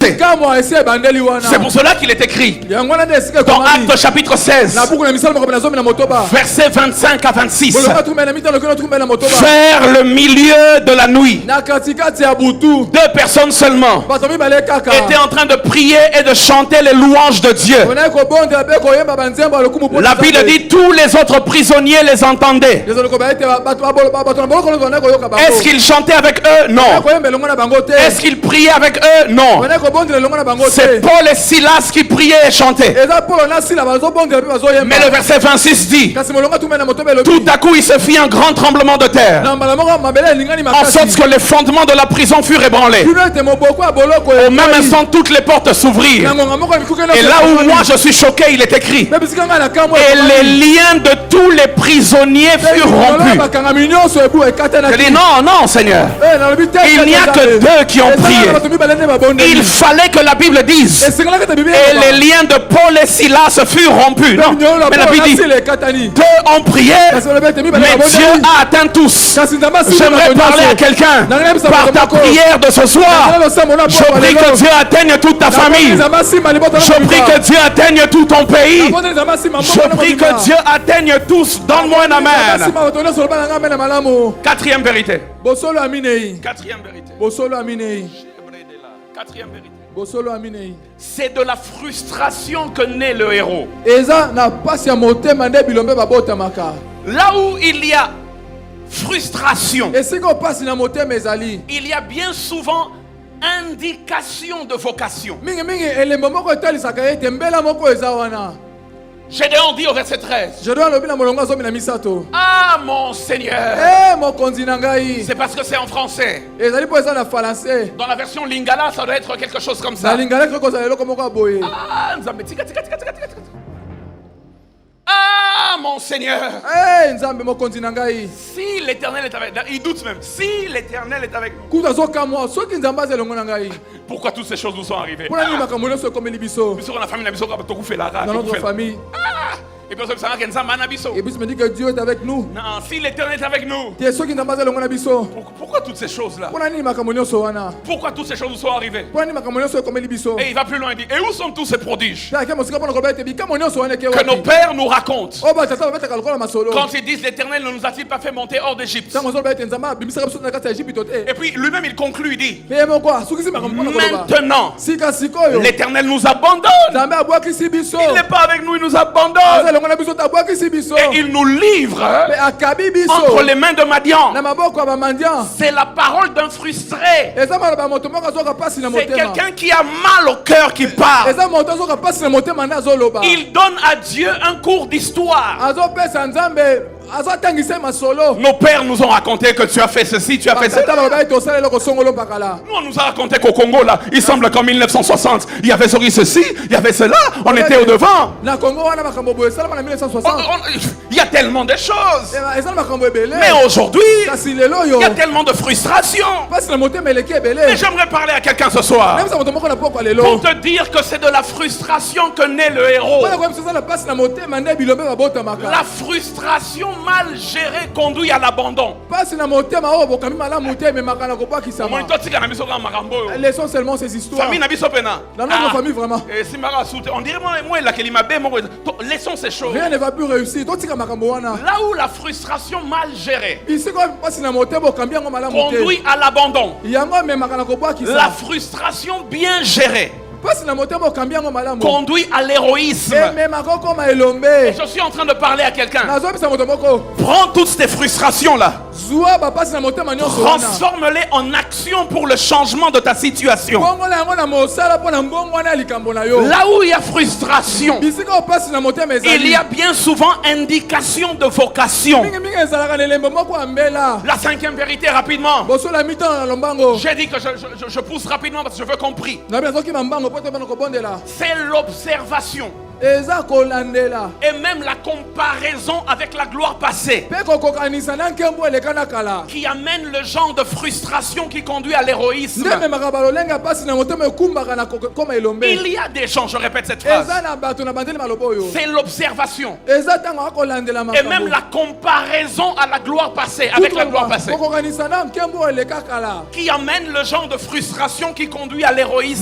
C'est pour cela qu'il est écrit dans Actes chapitre 16, versets 25 à 26. Vers le milieu de la nuit, 2 personnes seulement étaient en train de prier et de chanter les louanges de Dieu. La Bible dit tous les autres prisonniers les entendaient. Est-ce qu'ils chantaient avec eux? Non. Est-ce qu'ils priaient avec eux? Non. C'est Paul et Silas qui priaient et chantaient. Mais le verset 26 dit, tout à coup il se fit un grand tremblement de terre, en sorte que les fondements de la prison furent ébranlés. Au même instant toutes les portes s'ouvrirent. Et là où moi je suis choqué, il est écrit, et les liens de tous les prisonniers furent rompus. Je dis non, non Seigneur, il n'y a que 2 qui ont prié. Il fallait que la Bible dise, et les liens de Paul et Silas furent rompus. Non, mais la Bible dit, 2 ont prié, mais Dieu a atteint tous. J'aimerais parler à quelqu'un par ta prière de ce soir. Je prie que Dieu atteigne toute ta famille. Je prie que Dieu atteigne tout ton pays. Je prie que Dieu atteigne tous. Donne-moi un amen. 4e vérité. 4e vérité. 4e vérité. C'est de la frustration que naît le héros. Là où il y a frustration, il y a bien souvent indication de vocation. Gédéon dit au verset 13, ah mon Seigneur, c'est parce que c'est en français. Dans la version Lingala, ça doit être quelque chose comme ça. Ah mon Seigneur, si l'Éternel est avec nous, il doute même, si l'Éternel est avec nous, pourquoi toutes ces choses nous sont arrivées? Et puis on me dit que Dieu est avec nous. Non, si l'Éternel est avec nous, pourquoi toutes ces choses-là? Pourquoi toutes ces choses nous sont arrivées? Et il va plus loin, il dit, et où sont tous ces prodiges que nos pères nous racontent? Quand ils disent, l'Éternel ne nous a-t-il pas fait monter hors d'Égypte? Et puis lui-même il conclut, il dit, maintenant l'Éternel nous abandonne. Il n'est pas avec nous, il nous abandonne. Et il nous livre entre les mains de Madian. C'est la parole d'un frustré. C'est quelqu'un qui a mal au cœur qui parle. Il donne à Dieu un cours d'histoire. Nos pères nous ont raconté que tu as fait ceci, tu as fait cela. Nous on nous a raconté qu'au Congo là, il semble qu'en 1960 il y avait ceci, il y avait cela, on était au devant. Il y a tellement de choses. Mais aujourd'hui, il y a tellement de frustration. Mais j'aimerais parler à quelqu'un ce soir pour te dire que c'est de la frustration que naît le héros. La frustration mal gérée conduit à l'abandon. Laissons seulement ces histoires. Dans notre famille vraiment. On dirait laissons ces choses. Rien ne va plus réussir. Là où la frustration mal gérée conduit à l'abandon, la frustration bien gérée conduit à l'héroïsme. Et je suis en train de parler à quelqu'un. Prends toutes ces frustrations là, transforme-les en action pour le changement de ta situation. Là où il y a frustration, il y a bien souvent indication de vocation. La 5e vérité rapidement. J'ai dit que je pousse rapidement parce que je veux compris. C'est l'observation et même la comparaison avec la gloire passée qui amène le genre de frustration qui conduit à l'héroïsme. Il y a des gens, je répète cette phrase, c'est l'observation et même la comparaison à la gloire passée, avec la gloire passée, qui amène le genre de frustration qui conduit à l'héroïsme.